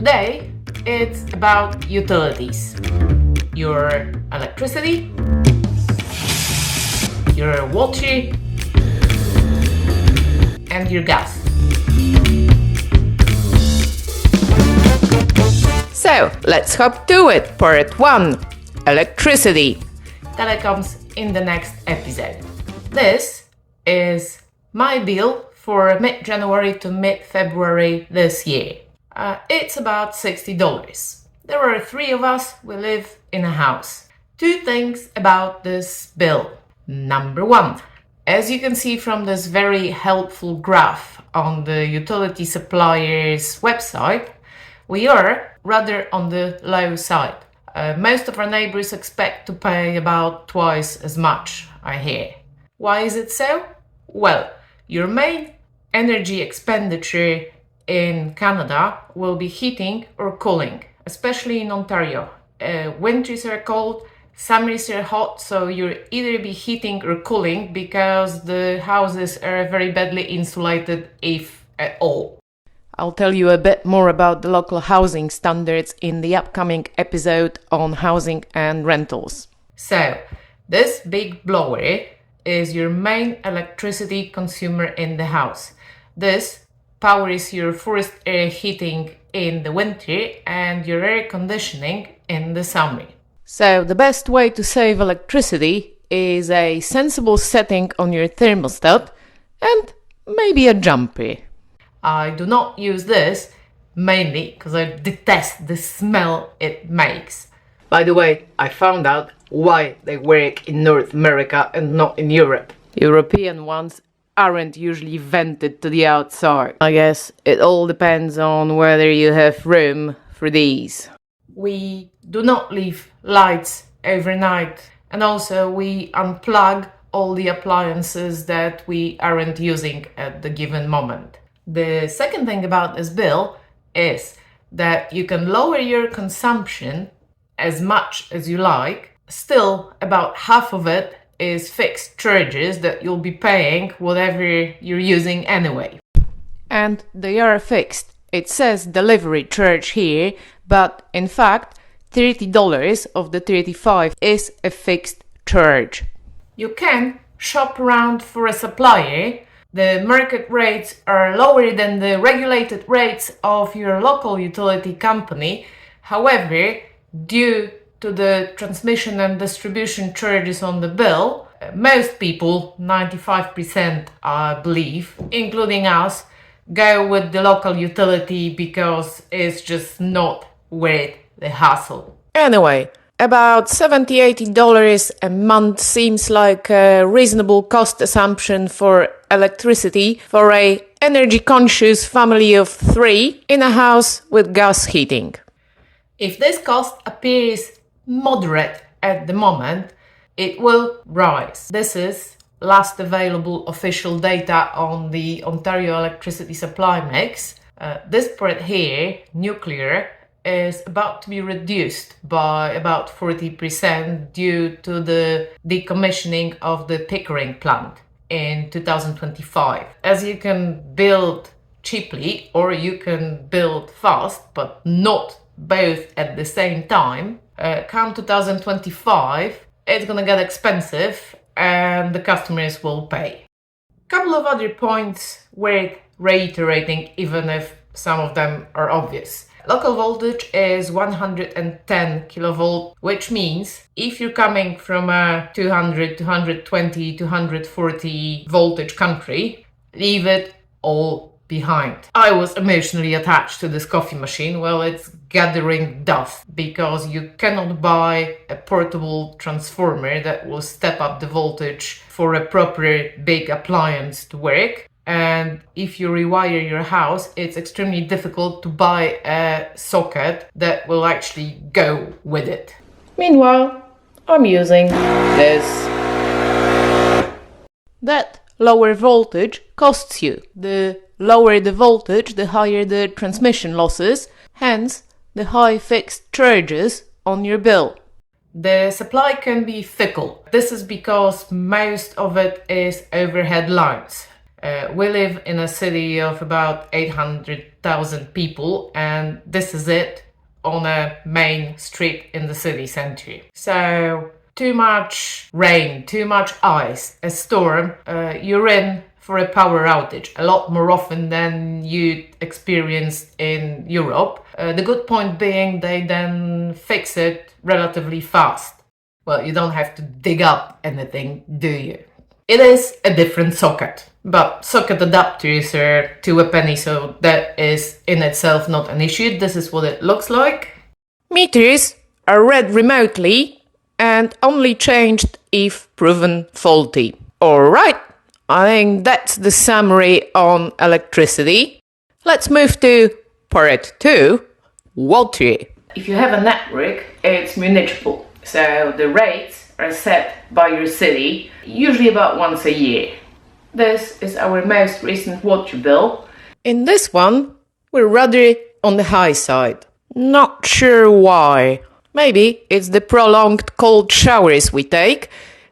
Today, it's about utilities. Your electricity, your water, and your gas. So, let's hop to it. Part 1. Electricity. Telecoms in the next episode. This is my bill for mid-January to mid-February this year. It's about $60. There are 3 of us. We live in a house. 2 things about this bill. Number 1. As you can see from this very helpful graph on the utility supplier's website, we are rather on the low side. Most of our neighbors expect to pay about twice as much, I hear. Why is it so? Well, your main energy expenditure in Canada will be heating or cooling, especially in Ontario. Winters are cold, summers are hot, so you'll either be heating or cooling because the houses are very badly insulated, if at all. I'll tell you a bit more about the local housing standards in the upcoming episode on housing and rentals. So, this big blower is your main electricity consumer in the house. This powers your forced air heating in the winter and your air conditioning in the summer. So, the best way to save electricity is a sensible setting on your thermostat and maybe a jumper. I do not use this, mainly because I detest the smell it makes. By the way, I found out why they work in North America and not in Europe. European ones aren't usually vented to the outside. I guess it all depends on whether you have room for these. We do not leave lights overnight, and also we unplug all the appliances that we aren't using at the given moment. The second thing about this bill is that you can lower your consumption as much as you like. Still, about half of it is fixed charges that you'll be paying whatever you're using anyway. And they are fixed. It says delivery charge here, but in fact, $30 of the $35 is a fixed charge. You can shop around for a supplier. The market rates are lower than the regulated rates of your local utility company. However, due to the transmission and distribution charges on the bill, most people, 95% I believe, including us, go with the local utility because it's just not worth the hassle. Anyway, about $70-80 a month seems like a reasonable cost assumption for electricity for a energy-conscious family of 3 in a house with gas heating. If this cost appears moderate at the moment, it will rise. This is last available official data on the Ontario electricity supply mix. This part here, nuclear, is about to be reduced by about 40% due to the decommissioning of the Pickering plant in 2025. As you can build cheaply or you can build fast, but not both at the same time, come 2025, it's gonna get expensive and the customers will pay. Couple of other points worth reiterating, even if some of them are obvious. Local voltage is 110 kilovolt, which means if you're coming from a 200, 220, 240 voltage country, leave it all behind. I was emotionally attached to this coffee machine. Well, it's gathering dust because you cannot buy a portable transformer that will step up the voltage for a proper big appliance to work. And if you rewire your house, it's extremely difficult to buy a socket that will actually go with it. Meanwhile, I'm using this. That lower voltage costs you. The lower the voltage, the higher the transmission losses, hence the high fixed charges on your bill. The supply can be fickle. This is because most of it is overhead lines. We live in a city of about 800,000 people, and this is it on a main street in the city center. So too much rain, too much ice, a storm, you're in for a power outage a lot more often than you experienced in Europe. The good point being they then fix it relatively fast. Well, you don't have to dig up anything, do you? It is a different socket, but socket adapters are to a penny, so that is in itself not an issue. This is what it looks like. Meters are read remotely and only changed if proven faulty. Alright, I think that's the summary on electricity. Let's move to part 2, water. If you have a network, it's municipal, so the rates are set by your city, usually about once a year. This is our most recent water bill. In this one, we're rather on the high side. Not sure why. Maybe it's the prolonged cold showers we take.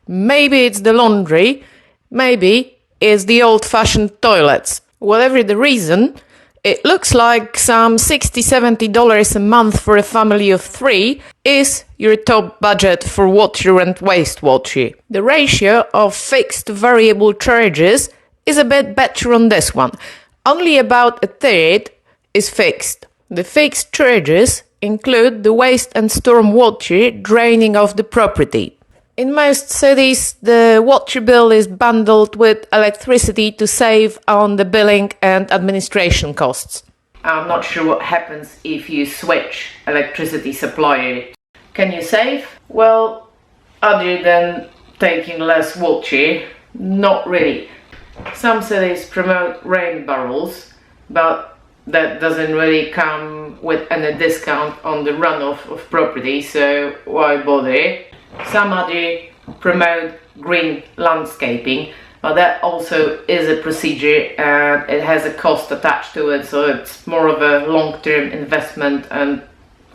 Maybe it's the laundry. Maybe it's the old-fashioned toilets. Whatever the reason, it looks like some $60–70 a month for a family of 3 is your top budget for water and wastewater. The ratio of fixed to variable charges is a bit better on this one. Only about a third is fixed. The fixed charges include the waste and storm water draining off the property. In most cities, the water bill is bundled with electricity to save on the billing and administration costs. I'm not sure what happens if you switch electricity supplier. Can you save? Well, other than taking less water, not really. Some cities promote rain barrels, but that doesn't really come with any discount on the runoff of property, so why bother? Some other promote green landscaping, but that also is a procedure and it has a cost attached to it, so it's more of a long-term investment, and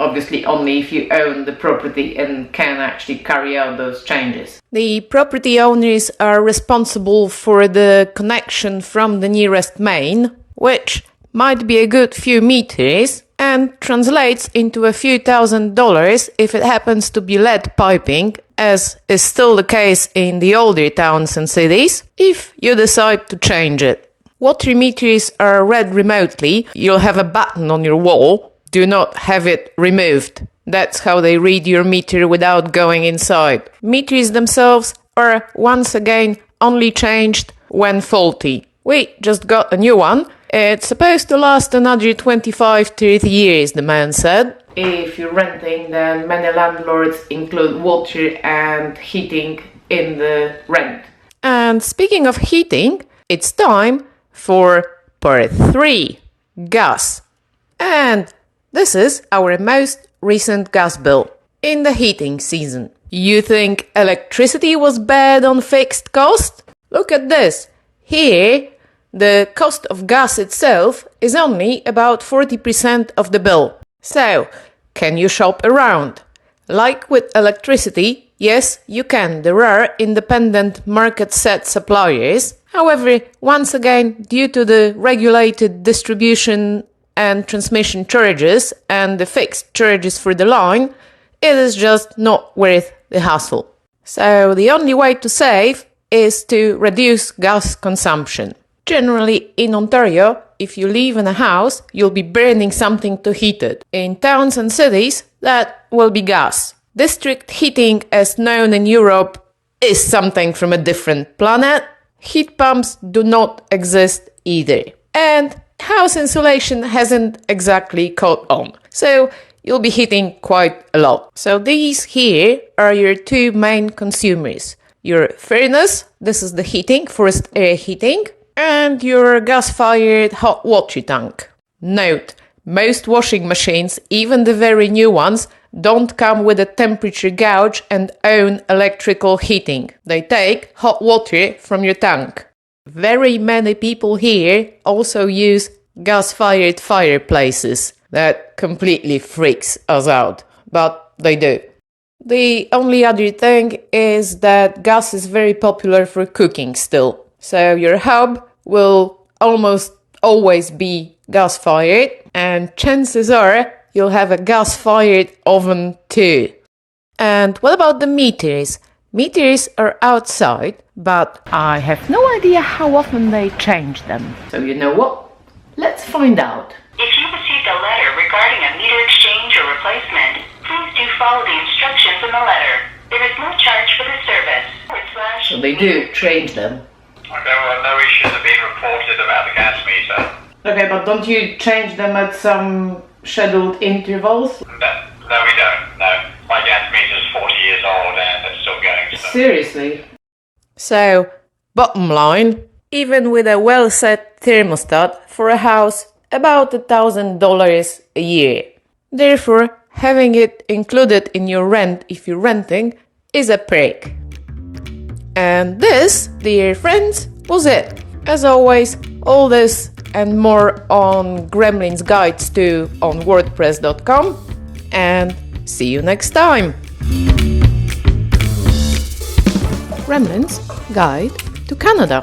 obviously only if you own the property and can actually carry out those changes. The property owners are responsible for the connection from the nearest main, which might be a good few meters, and translates into a few $1,000s if it happens to be lead piping, as is still the case in the older towns and cities, if you decide to change it. Water meters are read remotely. You'll have a button on your wall. Do not have it removed. That's how they read your meter without going inside. Meters themselves are once again only changed when faulty. We just got a new one. It's supposed to last another 25–30 years, the man said. If you're renting, then many landlords include water and heating in the rent. And speaking of heating, it's time for part 3, gas. And this is our most recent gas bill in the heating season. You think electricity was bad on fixed cost? Look at this. Here, the cost of gas itself is only about 40% of the bill. So, can you shop around? Like with electricity, yes, you can. There are independent market-set suppliers. However, once again, due to the regulated distribution and transmission charges and the fixed charges for the line, it is just not worth the hassle. So, the only way to save is to reduce gas consumption. Generally, in Ontario, if you live in a house, you'll be burning something to heat it. In towns and cities, that will be gas. District heating, as known in Europe, is something from a different planet. Heat pumps do not exist either. And house insulation hasn't exactly caught on. So you'll be heating quite a lot. So these here are your two main consumers. Your furnace, this is the heating, forced air heating, and your gas-fired hot water tank. Note, most washing machines, even the very new ones, don't come with a temperature gauge and own electrical heating. They take hot water from your tank. Very many people here also use gas-fired fireplaces. That completely freaks us out, but they do. The only other thing is that gas is very popular for cooking still. So your hob will almost always be gas-fired, and chances are you'll have a gas-fired oven too. And what about the meters? Meters are outside, but I have no idea how often they change them. So you know what? Let's find out. If you received a letter regarding a meter exchange or replacement, please do follow the instructions in the letter. There is no charge for the service. So they do change them. Okay, well, no issues are being reported about the gas meter. Okay, but don't you change them at some scheduled intervals? No, we don't. No. My gas meter is 40 years old and it's still going. So. Seriously? So, bottom line, even with a well-set thermostat for a house, about $1,000 a year. Therefore, having it included in your rent if you're renting is a perk. And this, dear friends, was it. As always, all this and more on Gremlins Guides too on wordpress.com, and see you next time! Gremlins Guide to Canada.